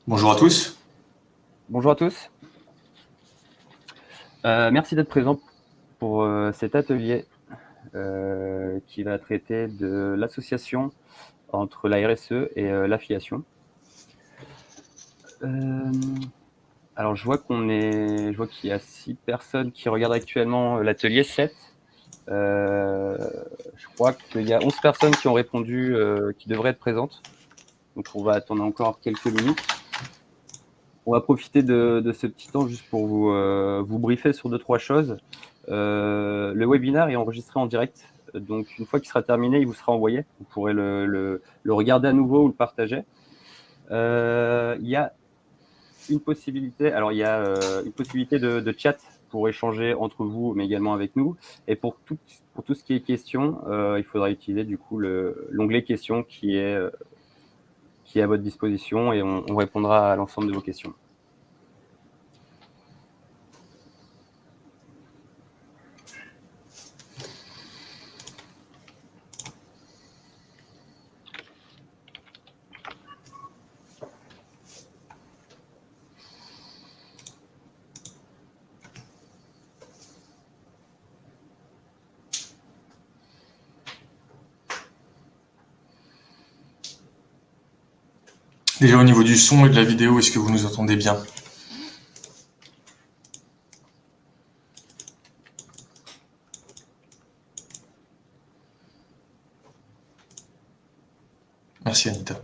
Bonjour à tous. Bonjour à tous. Merci d'être présent pour cet atelier qui va traiter de l'association entre la RSE et l'affiliation. Alors je vois qu'il y a 6 personnes qui regardent actuellement l'atelier, 7. Je crois qu'il y a 11 personnes qui ont répondu qui devraient être présentes. Donc on va attendre encore quelques minutes. On va profiter de ce petit temps juste pour vous briefer sur 2-3 choses. Le webinaire est enregistré en direct, donc une fois qu'il sera terminé, il vous sera envoyé. Vous pourrez le regarder à nouveau ou le partager. Il y a une possibilité, une possibilité de chat pour échanger entre vous, mais également avec nous. Et pour tout ce qui est questions, il faudra utiliser du coup l'onglet questions qui est à votre disposition et on répondra à l'ensemble de vos questions. Déjà au niveau du son et de la vidéo, est-ce que vous nous entendez bien? Merci Anita.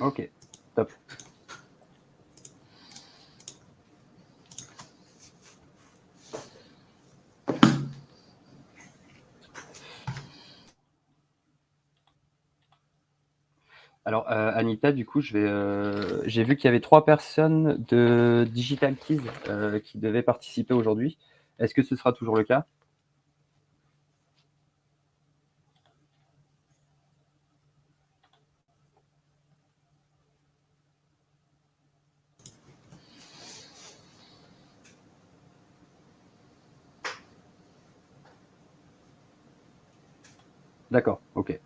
Ok, top. Alors, Anita, du coup, j'ai vu qu'il y avait 3 personnes de Digital Keys qui devaient participer aujourd'hui. Est-ce que ce sera toujours le cas? D'accord, ok.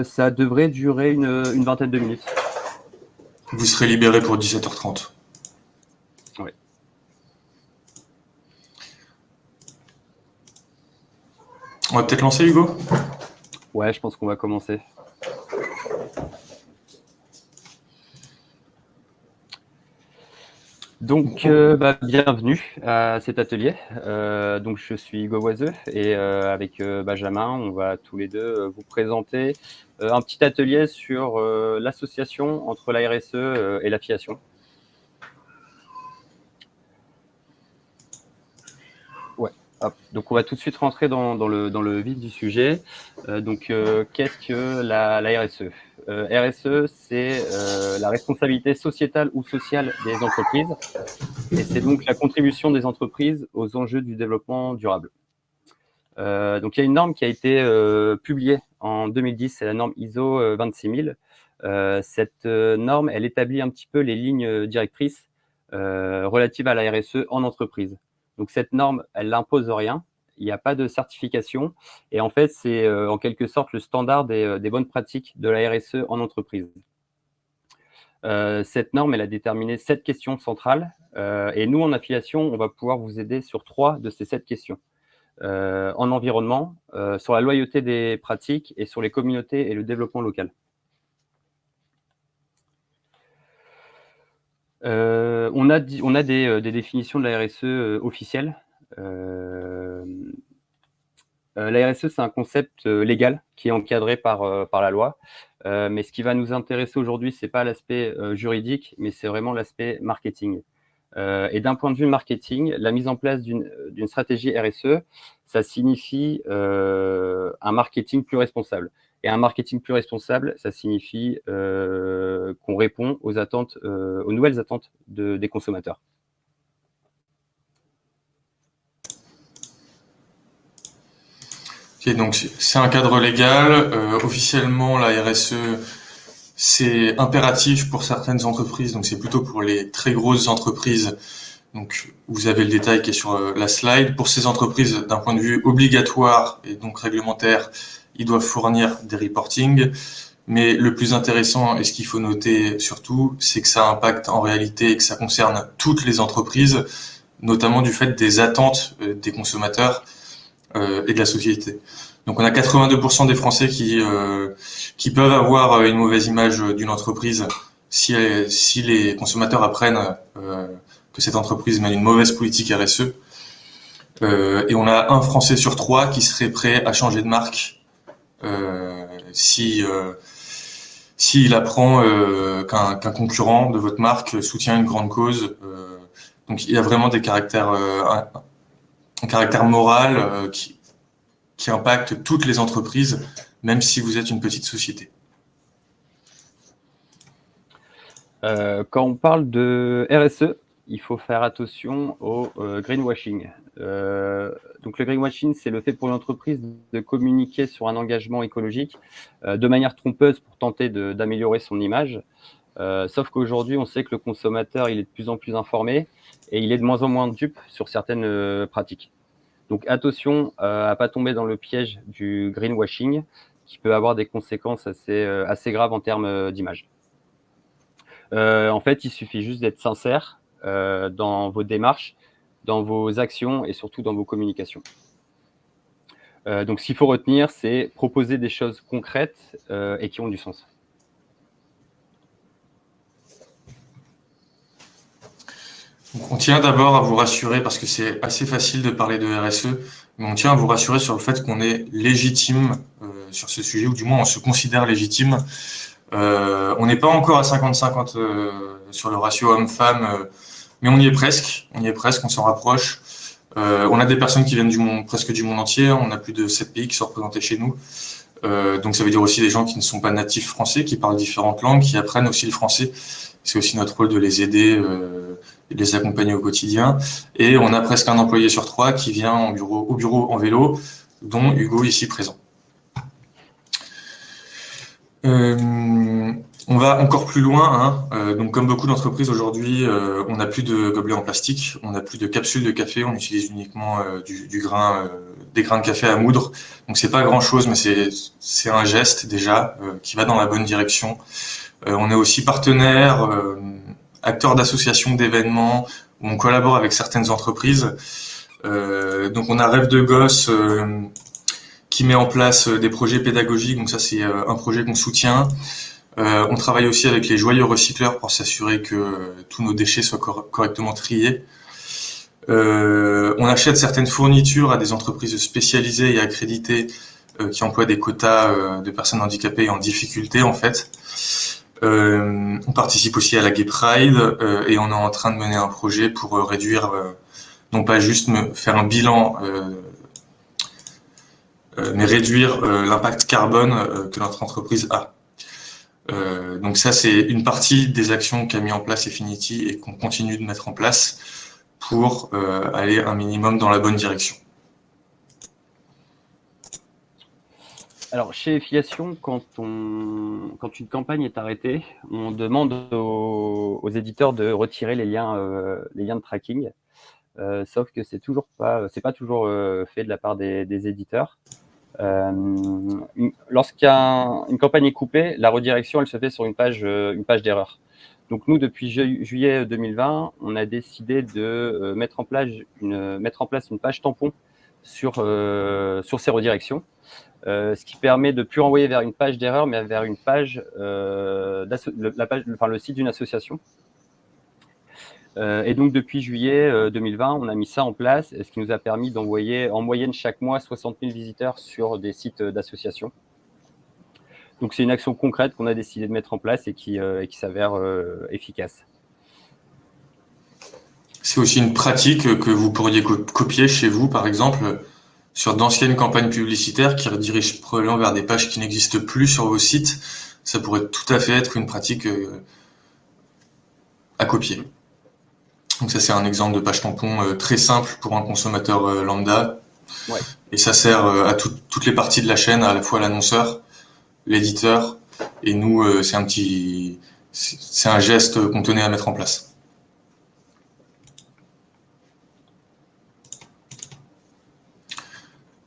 Ça devrait durer une vingtaine de minutes. Vous serez libéré pour 17h30. Oui. On va peut-être lancer Hugo? Ouais, je pense qu'on va commencer. Donc, bienvenue à cet atelier. Donc, je suis Hugo Oiseux et avec Benjamin, on va tous les deux vous présenter un petit atelier sur l'association entre la RSE et l'affiliation. Ouais. Hop. Donc, on va tout de suite rentrer dans le vif du sujet. Qu'est-ce que la RSE? RSE, c'est la responsabilité sociétale ou sociale des entreprises. Et c'est donc la contribution des entreprises aux enjeux du développement durable. Donc, il y a une norme qui a été publiée en 2010, c'est la norme ISO 26000. Cette norme, elle établit un petit peu les lignes directrices relatives à la RSE en entreprise. Donc, cette norme, elle n'impose rien, il n'y a pas de certification, et en fait, c'est en quelque sorte le standard des bonnes pratiques de la RSE en entreprise. Cette norme, elle a déterminé 7 questions centrales, et nous, en affiliation, on va pouvoir vous aider sur 3 de ces 7 questions. En environnement, sur la loyauté des pratiques et sur les communautés et le développement local. On a des définitions de la RSE officielles. La RSE, c'est un concept légal qui est encadré par la loi. Mais ce qui va nous intéresser aujourd'hui, ce n'est pas l'aspect juridique, mais c'est vraiment l'aspect marketing. Et d'un point de vue marketing, la mise en place d'une stratégie RSE, ça signifie un marketing plus responsable. Et un marketing plus responsable, ça signifie qu'on répond aux attentes, aux nouvelles attentes des consommateurs. Ok, donc c'est un cadre légal. Officiellement, la RSE, c'est impératif pour certaines entreprises, donc c'est plutôt pour les très grosses entreprises. Donc, vous avez le détail qui est sur la slide. Pour ces entreprises, d'un point de vue obligatoire et donc réglementaire, ils doivent fournir des reporting. Mais le plus intéressant, et ce qu'il faut noter surtout, c'est que ça impacte en réalité et que ça concerne toutes les entreprises, notamment du fait des attentes des consommateurs et de la société. Donc on a 82% des Français qui peuvent avoir une mauvaise image d'une entreprise si les consommateurs apprennent que cette entreprise mène une mauvaise politique RSE. Et on a un Français sur trois qui serait prêt à changer de marque s'il apprend qu'un concurrent de votre marque soutient une grande cause. Donc il y a vraiment des caractères, un caractère moral qui impacte toutes les entreprises, même si vous êtes une petite société. Quand on parle de RSE, il faut faire attention au greenwashing. Donc le greenwashing, c'est le fait pour l'entreprise de communiquer sur un engagement écologique de manière trompeuse pour tenter d'améliorer son image. Sauf qu'aujourd'hui, on sait que le consommateur, il est de plus en plus informé et il est de moins en moins dupe sur certaines pratiques. Donc attention à ne pas tomber dans le piège du greenwashing qui peut avoir des conséquences assez graves en termes d'image. En fait, il suffit juste d'être sincère dans vos démarches, dans vos actions et surtout dans vos communications. Donc, ce qu'il faut retenir, c'est proposer des choses concrètes et qui ont du sens. Donc, on tient d'abord à vous rassurer, parce que c'est assez facile de parler de RSE, mais on tient à vous rassurer sur le fait qu'on est légitime sur ce sujet, ou du moins on se considère légitime. On n'est pas encore à 50-50 sur le ratio homme-femme, mais on y est presque, on s'en rapproche. On a des personnes qui viennent presque du monde entier, on a plus de 7 pays qui sont représentés chez nous. Donc ça veut dire aussi des gens qui ne sont pas natifs français, qui parlent différentes langues, qui apprennent aussi le français. C'est aussi notre rôle de les aider et de les accompagner au quotidien. Et on a presque un employé sur 3 qui vient au bureau en vélo, dont Hugo ici présent. On va encore plus loin, hein. Donc comme beaucoup d'entreprises aujourd'hui, on n'a plus de gobelets en plastique, on n'a plus de capsules de café, on utilise uniquement des grains de café à moudre. Donc c'est pas grand chose, mais c'est un geste déjà qui va dans la bonne direction. On est aussi partenaire, acteur d'associations, d'événements, où on collabore avec certaines entreprises. Donc on a Rêve de Gosse qui met en place des projets pédagogiques, donc ça c'est un projet qu'on soutient. On travaille aussi avec les joyeux recycleurs pour s'assurer que tous nos déchets soient correctement triés. On achète certaines fournitures à des entreprises spécialisées et accréditées qui emploient des quotas de personnes handicapées et en difficulté en fait. On participe aussi à la Gay Pride et on est en train de mener un projet pour réduire, non pas juste faire un bilan, mais réduire l'impact carbone que notre entreprise a. Donc ça, c'est une partie des actions qu'a mis en place Efinity et qu'on continue de mettre en place pour aller un minimum dans la bonne direction. Alors, chez Filiation, quand une campagne est arrêtée, on demande aux éditeurs de retirer les liens de tracking. Sauf que c'est pas toujours fait de la part des éditeurs. Lorsqu'une campagne est coupée, la redirection elle se fait sur une page d'erreur. Donc nous, depuis juillet 2020, on a décidé de mettre en place une page tampon sur ces redirections, ce qui permet de ne plus renvoyer vers une page d'erreur, mais vers une page, le site d'une association. Et donc, depuis juillet 2020, on a mis ça en place, ce qui nous a permis d'envoyer en moyenne chaque mois 60 000 visiteurs sur des sites d'associations. Donc, c'est une action concrète qu'on a décidé de mettre en place et qui s'avère efficace. C'est aussi une pratique que vous pourriez copier chez vous, par exemple, sur d'anciennes campagnes publicitaires qui redirigent probablement vers des pages qui n'existent plus sur vos sites. Ça pourrait tout à fait être une pratique à copier. Donc ça, c'est un exemple de page tampon très simple pour un consommateur lambda. Ouais. Et ça sert à toutes les parties de la chaîne, à la fois l'annonceur, l'éditeur Et nous, c'est un geste qu'on tenait à mettre en place.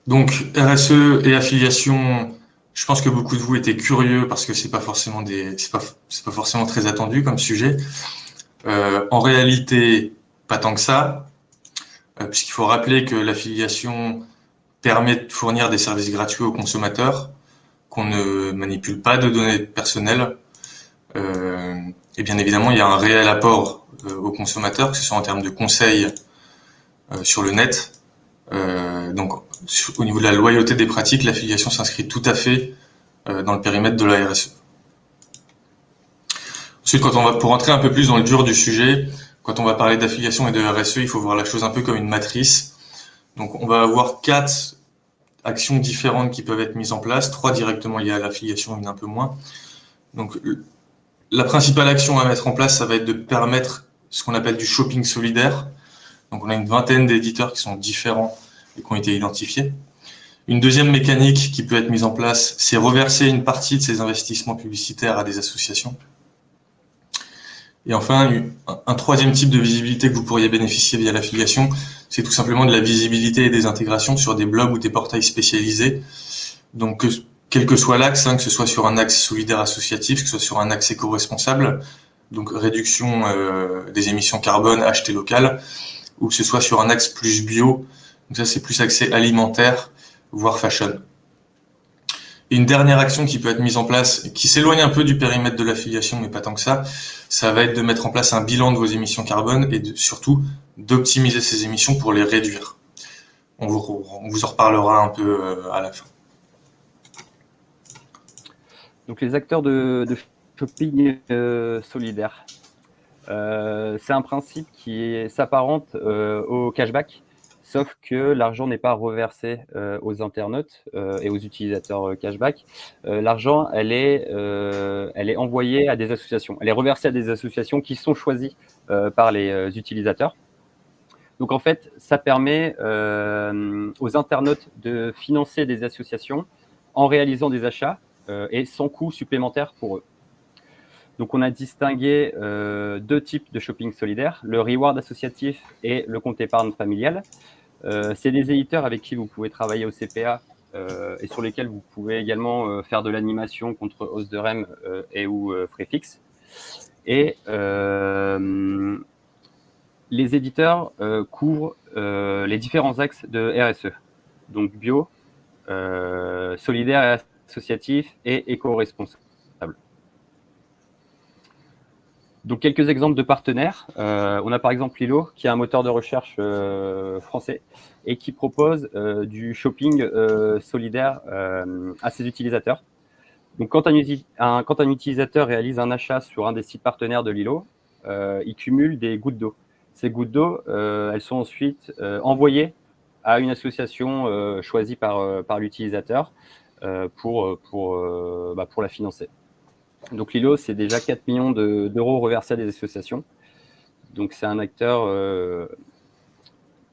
Donc RSE et affiliation, je pense que beaucoup de vous étaient curieux parce que c'est pas forcément très attendu comme sujet. En réalité, pas tant que ça, puisqu'il faut rappeler que l'affiliation permet de fournir des services gratuits aux consommateurs, qu'on ne manipule pas de données personnelles. Et bien évidemment, il y a un réel apport aux consommateurs, que ce soit en termes de conseils sur le net. Donc, au niveau de la loyauté des pratiques, l'affiliation s'inscrit tout à fait dans le périmètre de la RSE. Ensuite, pour rentrer un peu plus dans le dur du sujet, quand on va parler d'affiliation et de RSE, il faut voir la chose un peu comme une matrice. Donc, on va avoir 4 actions différentes qui peuvent être mises en place, 3 directement liées à l'affiliation, une un peu moins. Donc, la principale action à mettre en place, ça va être de permettre ce qu'on appelle du shopping solidaire. Donc, on a une vingtaine d'éditeurs qui sont différents et qui ont été identifiés. Une deuxième mécanique qui peut être mise en place, c'est reverser une partie de ces investissements publicitaires à des associations. Et enfin, un troisième type de visibilité que vous pourriez bénéficier via l'affiliation, c'est tout simplement de la visibilité et des intégrations sur des blogs ou des portails spécialisés. Donc, quel que soit l'axe, que ce soit sur un axe solidaire associatif, que ce soit sur un axe éco-responsable, donc réduction des émissions carbone, acheter local, ou que ce soit sur un axe plus bio, donc ça c'est plus axé alimentaire, voire fashion. Et une dernière action qui peut être mise en place, qui s'éloigne un peu du périmètre de l'affiliation, mais pas tant que ça va être de mettre en place un bilan de vos émissions carbone et surtout d'optimiser ces émissions pour les réduire. On vous en reparlera un peu à la fin. Donc les acteurs de shopping solidaire, c'est un principe qui s'apparente au cashback, sauf que l'argent n'est pas reversé aux internautes et aux utilisateurs cashback. L'argent, elle est envoyée à des associations. Elle est reversée à des associations qui sont choisies par les utilisateurs. Donc en fait, ça permet aux internautes de financer des associations en réalisant des achats et sans coût supplémentaire pour eux. Donc on a distingué 2 types de shopping solidaire, le reward associatif et le compte épargne familial. C'est des éditeurs avec qui vous pouvez travailler au CPA et sur lesquels vous pouvez également faire de l'animation contre hausse de REM et ou frais fixes. Et les éditeurs couvrent les différents axes de RSE, donc bio, solidaire et associatif et éco-responsable. Donc quelques exemples de partenaires. On a par exemple Lilo, qui est un moteur de recherche français et qui propose du shopping solidaire à ses utilisateurs. Donc quand un utilisateur réalise un achat sur un des sites partenaires de Lilo, il cumule des gouttes d'eau. Ces gouttes d'eau, elles sont ensuite envoyées à une association choisie par l'utilisateur pour la financer. Donc Lilo, c'est déjà 4 millions d'euros reversés à des associations. Donc c'est un acteur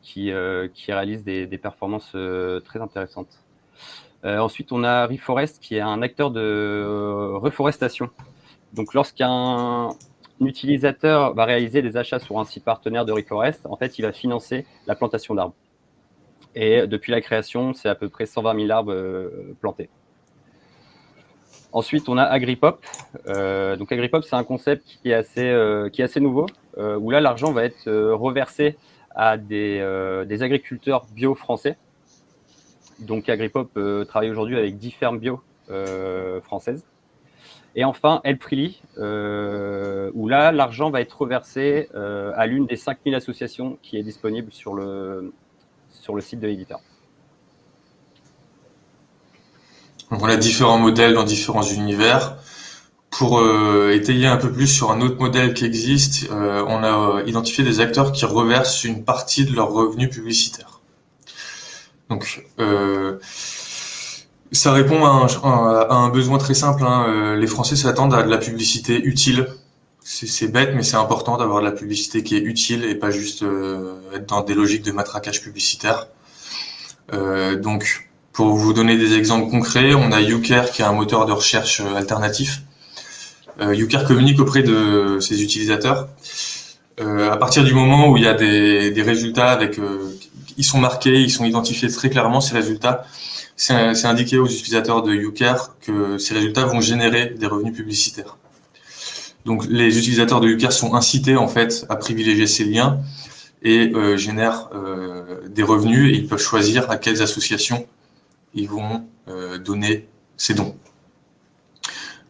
qui réalise des performances très intéressantes. Ensuite, on a Reforest, qui est un acteur de reforestation. Donc lorsqu'un utilisateur va réaliser des achats sur un site partenaire de Reforest, en fait, il va financer la plantation d'arbres. Et depuis la création, c'est à peu près 120 000 arbres plantés. Ensuite, on a Agripop. Donc Agripop, c'est un concept qui est assez nouveau, où là, l'argent va être reversé à des agriculteurs bio français. Donc Agripop travaille aujourd'hui avec 10 fermes bio françaises. Et enfin, Helpfreely, où là, l'argent va être reversé à l'une des 5000 associations qui est disponible sur le site de l'éditeur. Donc on a différents modèles dans différents univers. Pour étayer un peu plus sur un autre modèle qui existe, on a identifié des acteurs qui reversent une partie de leurs revenus publicitaires. Donc ça répond à un besoin très simple. Les Français s'attendent à de la publicité utile. C'est bête, mais c'est important d'avoir de la publicité qui est utile et pas juste être dans des logiques de matraquage publicitaire. Donc Pour vous donner des exemples concrets, on a YouCare qui est un moteur de recherche alternatif. YouCare communique auprès de ses utilisateurs. À partir du moment où il y a des résultats avec, ils sont marqués, ils sont identifiés très clairement, ces résultats, c'est indiqué aux utilisateurs de YouCare que ces résultats vont générer des revenus publicitaires. Donc les utilisateurs de YouCare sont incités en fait à privilégier ces liens et génèrent des revenus et ils peuvent choisir à quelles associations ils vont donner ces dons.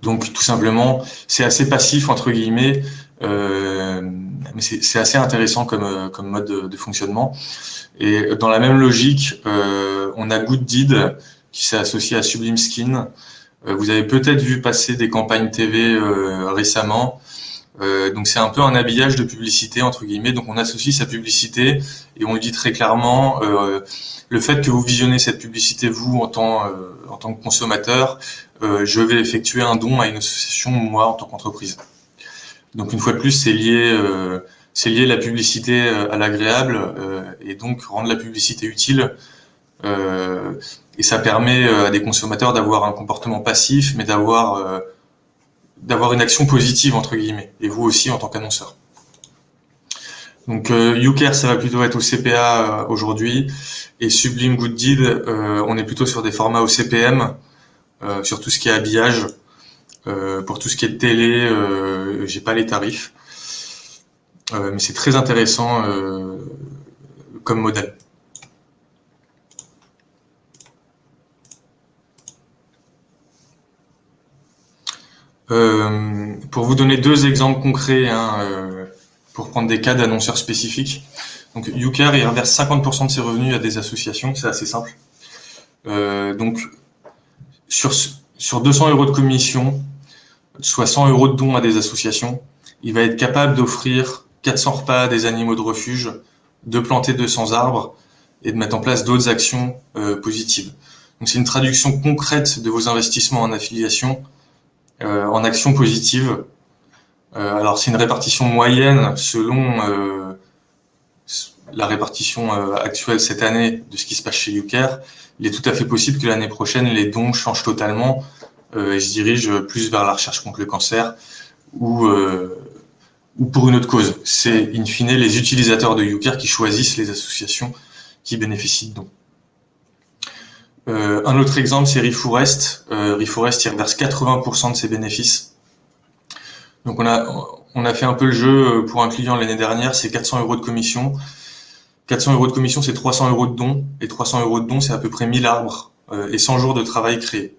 Donc tout simplement, c'est assez passif entre guillemets, mais c'est assez intéressant comme mode de fonctionnement. Et dans la même logique, on a Gooddeed qui s'est associé à Sublime Skin. Vous avez peut-être vu passer des campagnes TV récemment. Donc c'est un peu un habillage de publicité entre guillemets. Donc on associe sa publicité et on le dit très clairement. Le fait que vous visionnez cette publicité vous en tant que consommateur, je vais effectuer un don à une association moi en tant qu'entreprise. Donc une fois de plus c'est lié la publicité à l'agréable et donc rendre la publicité utile. Et ça permet à des consommateurs d'avoir un comportement passif, mais d'avoir une action positive entre guillemets, et vous aussi en tant qu'annonceur. Donc YouCare, ça va plutôt être au CPA aujourd'hui, et Sublime Gooddeed, on est plutôt sur des formats au CPM, sur tout ce qui est habillage. Pour tout ce qui est télé, j'ai pas les tarifs, mais c'est très intéressant comme modèle. Pour vous donner deux exemples concrets, pour prendre des cas d'annonceurs spécifiques. Donc YouCare, il reverse 50% de ses revenus à des associations, c'est assez simple. Donc sur 200 € de commission, soit 100 € de dons à des associations, il va être capable d'offrir 400 repas à des animaux de refuge, de planter 200 arbres et de mettre en place d'autres actions positives. Donc c'est une traduction concrète de vos investissements en affiliation en actions positives. Alors c'est une répartition moyenne selon la répartition actuelle cette année de ce qui se passe chez YouCare. Il est tout à fait possible que l'année prochaine les dons changent totalement et se dirigent plus vers la recherche contre le cancer ou pour une autre cause. C'est in fine les utilisateurs de YouCare qui choisissent les associations qui bénéficient de dons. Un autre exemple, c'est Reforest. Reforest, il reverse 80% de ses bénéfices. Donc on a fait un peu le jeu pour un client l'année dernière, c'est 400 € de commission. 400 € de commission, c'est 300 € de dons, et 300 € de dons, c'est à peu près 1000 arbres et 100 jours de travail créé.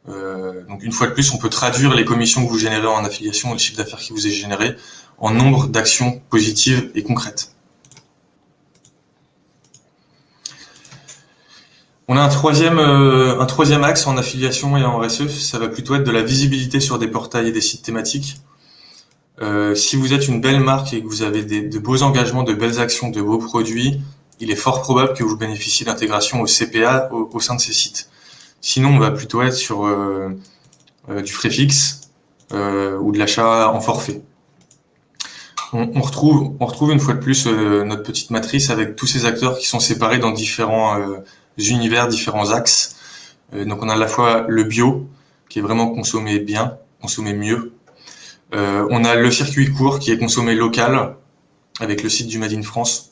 Donc une fois de plus, on peut traduire les commissions que vous générez en affiliation et le chiffre d'affaires qui vous est généré en nombre d'actions positives et concrètes. On a un troisième axe en affiliation et en RSE, ça va plutôt être de la visibilité sur des portails et des sites thématiques. Si vous êtes une belle marque et que vous avez de beaux engagements, de belles actions, de beaux produits, il est fort probable que vous bénéficiez d'intégration au CPA au sein de ces sites. Sinon, on va plutôt être sur du frais fixe ou de l'achat en forfait. On retrouve une fois de plus notre petite matrice avec tous ces acteurs qui sont séparés dans différents univers, différents axes. Donc on a à la fois le bio, qui est vraiment consommé bien, consommé mieux. On a le circuit court qui est consommé local, avec le site du Made in France.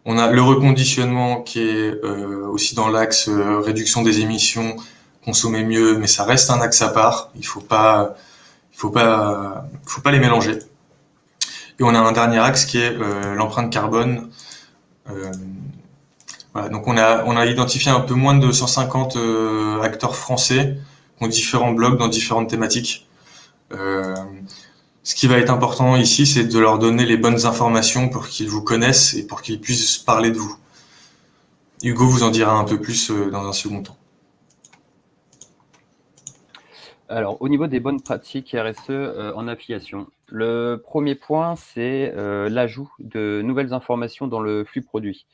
On a le reconditionnement qui est aussi dans l'axe réduction des émissions, consommer mieux, mais ça reste un axe à part. Il faut pas les mélanger. Et on a un dernier axe qui est l'empreinte carbone. Voilà, donc on a identifié un peu moins de 150 acteurs français qui ont différents blogs dans différentes thématiques. Ce qui va être important ici, c'est de leur donner les bonnes informations pour qu'ils vous connaissent et pour qu'ils puissent parler de vous. Hugo vous en dira un peu plus dans un second temps. Alors, au niveau des bonnes pratiques RSE en affiliation, le premier point, c'est l'ajout de nouvelles informations dans le flux produit.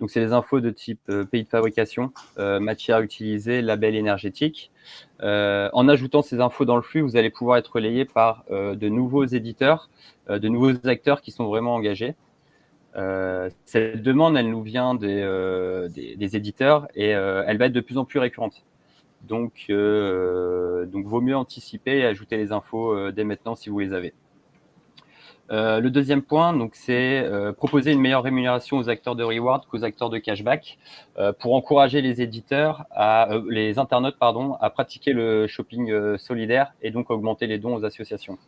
Donc, c'est les infos de type pays de fabrication, matière utilisée, label énergétique. En ajoutant ces infos dans le flux, vous allez pouvoir être relayé par de nouveaux éditeurs, de nouveaux acteurs qui sont vraiment engagés. Cette demande, elle nous vient des éditeurs et elle va être de plus en plus récurrente. Donc, vaut mieux anticiper et ajouter les infos dès maintenant si vous les avez. Le deuxième point, c'est proposer une meilleure rémunération aux acteurs de reward qu'aux acteurs de cashback pour encourager les éditeurs, les internautes, à pratiquer le shopping solidaire et donc augmenter les dons aux associations.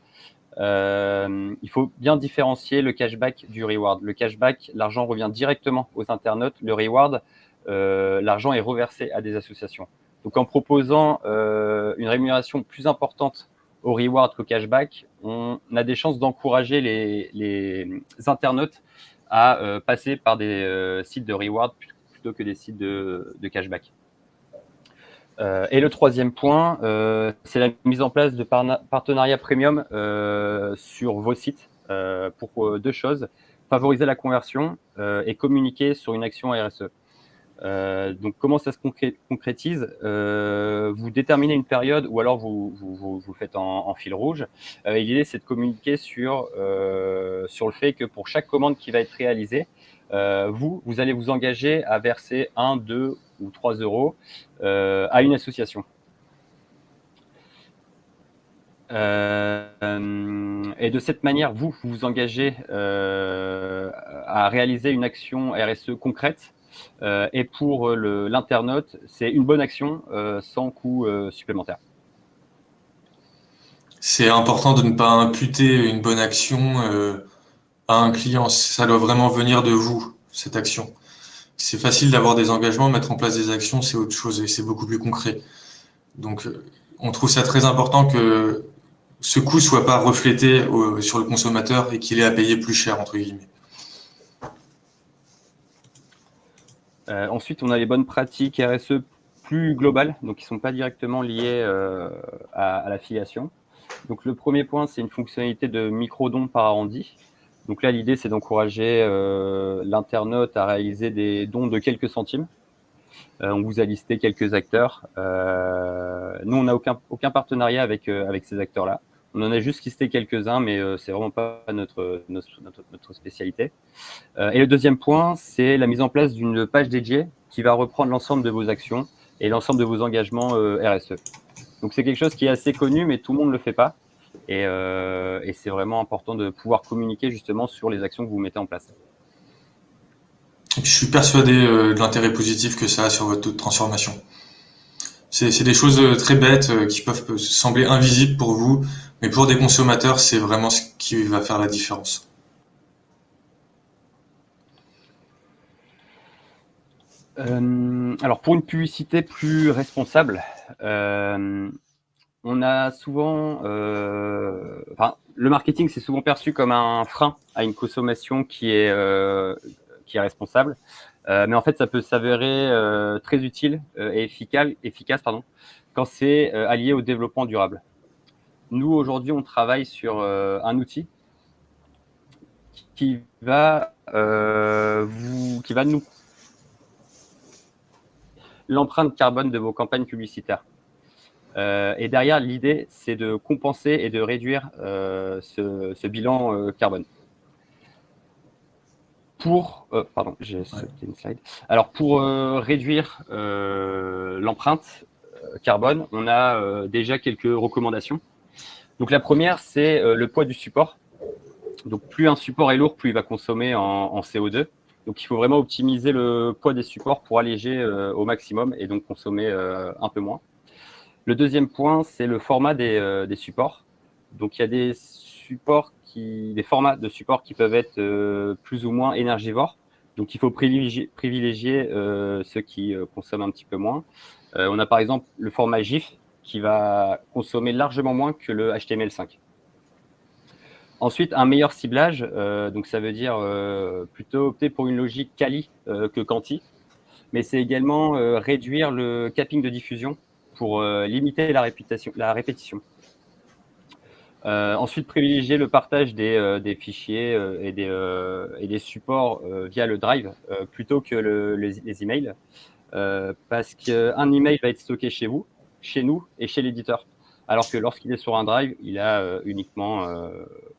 Il faut bien différencier le cashback du reward. Le cashback, l'argent revient directement aux internautes. Le reward, l'argent est reversé à des associations. Donc, en proposant une rémunération plus importante au reward qu'au cashback, on a des chances d'encourager les internautes à passer par des sites de reward plutôt que des sites de cashback. Et le troisième point, c'est la mise en place de partenariats premium sur vos sites pour deux choses, favoriser la conversion et communiquer sur une action RSE. Donc, comment ça se concrétise? Vous déterminez une période ou alors vous faites en fil rouge. Et l'idée, c'est de communiquer sur le fait que pour chaque commande qui va être réalisée, vous allez vous engager à verser 1, 2 ou 3 euros à une association. Et de cette manière, vous vous engagez à réaliser une action RSE concrète. Et pour l'internaute, c'est une bonne action sans coût supplémentaire. C'est important de ne pas imputer une bonne action à un client. Ça doit vraiment venir de vous, cette action. C'est facile d'avoir des engagements, mettre en place des actions, c'est autre chose et c'est beaucoup plus concret. Donc, on trouve ça très important que ce coût soit pas reflété sur le consommateur et qu'il ait à payer plus cher, entre guillemets. Ensuite, on a les bonnes pratiques RSE plus globales, donc qui ne sont pas directement liées à l'affiliation. Donc, le premier point, c'est une fonctionnalité de micro-don par arrondi. Donc là, l'idée, c'est d'encourager l'internaute à réaliser des dons de quelques centimes. On vous a listé quelques acteurs. Nous, on n'a aucun partenariat avec ces acteurs-là. On en a juste listé quelques-uns, mais c'est vraiment pas notre spécialité. Et le deuxième point, c'est la mise en place d'une page dédiée qui va reprendre l'ensemble de vos actions et l'ensemble de vos engagements RSE. Donc, c'est quelque chose qui est assez connu, mais tout le monde ne le fait pas. Et c'est vraiment important de pouvoir communiquer justement sur les actions que vous mettez en place. Je suis persuadé de l'intérêt positif que ça a sur votre taux de transformation. C'est des choses très bêtes qui peuvent sembler invisibles pour vous, mais pour des consommateurs, c'est vraiment ce qui va faire la différence. Alors, pour une publicité plus responsable, on a souvent, le marketing, c'est souvent perçu comme un frein à une consommation qui est responsable. Mais en fait, ça peut s'avérer très utile et efficace quand c'est allié au développement durable. Nous, aujourd'hui, on travaille sur un outil qui va nous l'empreinte carbone de vos campagnes publicitaires. Et derrière, l'idée, c'est de compenser et de réduire ce bilan carbone. J'ai sauté une slide. Alors, pour réduire l'empreinte carbone, on a déjà quelques recommandations. Donc, la première, c'est le poids du support. Donc, plus un support est lourd, plus il va consommer en CO2. Donc, il faut vraiment optimiser le poids des supports pour alléger au maximum et donc consommer un peu moins. Le deuxième point, c'est le format des supports. Donc, il y a des formats de supports qui peuvent être plus ou moins énergivores. Donc, il faut privilégier ceux qui consomment un petit peu moins. On a par exemple le format GIF qui va consommer largement moins que le HTML5. Ensuite, un meilleur ciblage. Donc, ça veut dire plutôt opter pour une logique quali que quanti. Mais c'est également réduire le capping de diffusion pour limiter la répétition. Ensuite, privilégier le partage des fichiers et des supports via le Drive plutôt que les emails. Parce qu'un email va être stocké chez vous, chez nous et chez l'éditeur. Alors que lorsqu'il est sur un Drive, il a uniquement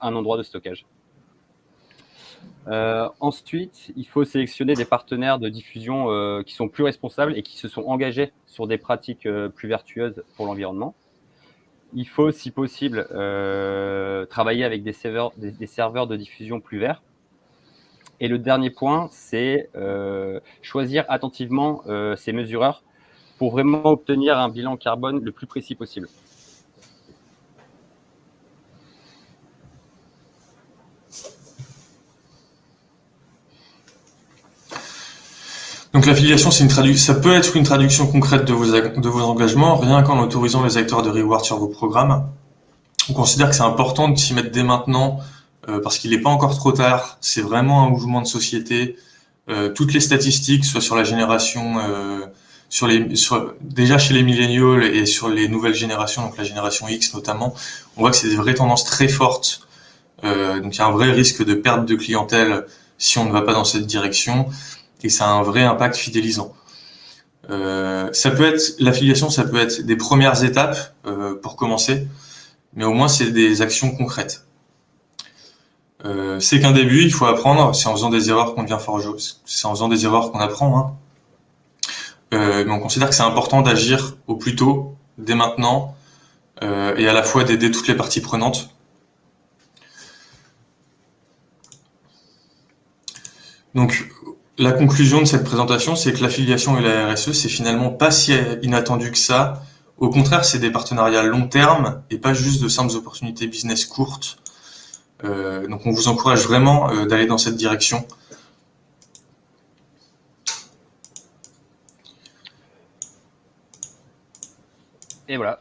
un endroit de stockage. Ensuite, il faut sélectionner des partenaires de diffusion qui sont plus responsables et qui se sont engagés sur des pratiques plus vertueuses pour l'environnement. Il faut, si possible, travailler avec des serveurs de diffusion plus verts. Et le dernier point, c'est choisir attentivement ces mesureurs pour vraiment obtenir un bilan carbone le plus précis possible. Donc l'affiliation, ça peut être une traduction concrète de vos engagements, rien qu'en autorisant les acteurs de reward sur vos programmes. On considère que c'est important de s'y mettre dès maintenant, parce qu'il n'est pas encore trop tard. C'est vraiment un mouvement de société. Toutes les statistiques, soit sur la génération, déjà chez les millennials et sur les nouvelles générations, donc la génération X notamment, on voit que c'est des vraies tendances très fortes. Donc il y a un vrai risque de perte de clientèle si on ne va pas dans cette direction. Et ça a un vrai impact fidélisant. L'affiliation, ça peut être des premières étapes pour commencer, mais au moins c'est des actions concrètes. C'est qu'un début, il faut apprendre. C'est en faisant des erreurs qu'on devient forgeron. C'est en faisant des erreurs qu'on apprend. Hein. Mais on considère que c'est important d'agir au plus tôt, dès maintenant, et à la fois d'aider toutes les parties prenantes. Donc, la conclusion de cette présentation, c'est que l'affiliation et la RSE, c'est finalement pas si inattendu que ça. Au contraire, c'est des partenariats long terme et pas juste de simples opportunités business courtes. Donc on vous encourage vraiment d'aller dans cette direction. Et voilà.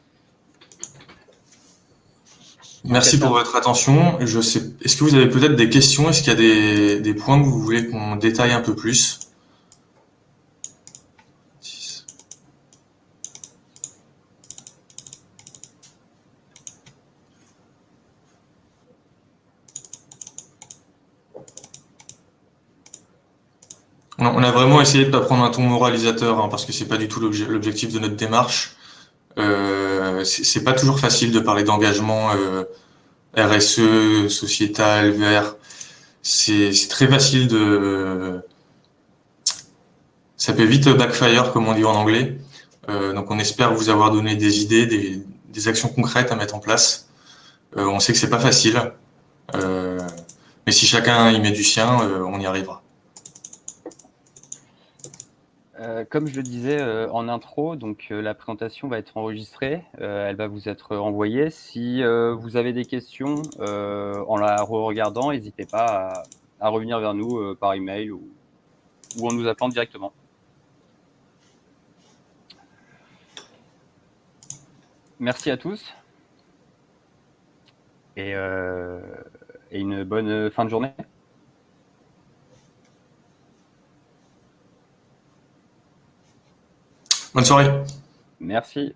Merci pour votre attention. Est-ce que vous avez peut-être des questions? Est-ce qu'il y a des points que vous voulez qu'on détaille un peu plus? On a vraiment essayé de pas prendre un ton moralisateur, hein, parce que c'est pas du tout l'objectif de notre démarche. C'est pas toujours facile de parler d'engagement RSE, sociétal, vert. C'est très facile ça peut vite backfire, comme on dit en anglais. Donc on espère vous avoir donné des idées, des actions concrètes à mettre en place. On sait que c'est pas facile, mais si chacun y met du sien, on y arrivera. Comme je le disais en intro, donc la présentation va être enregistrée, elle va vous être envoyée. Si vous avez des questions en la re-regardant, n'hésitez pas à revenir vers nous par email ou en nous appelant directement. Merci à tous et une bonne fin de journée. Bonne soirée. Merci.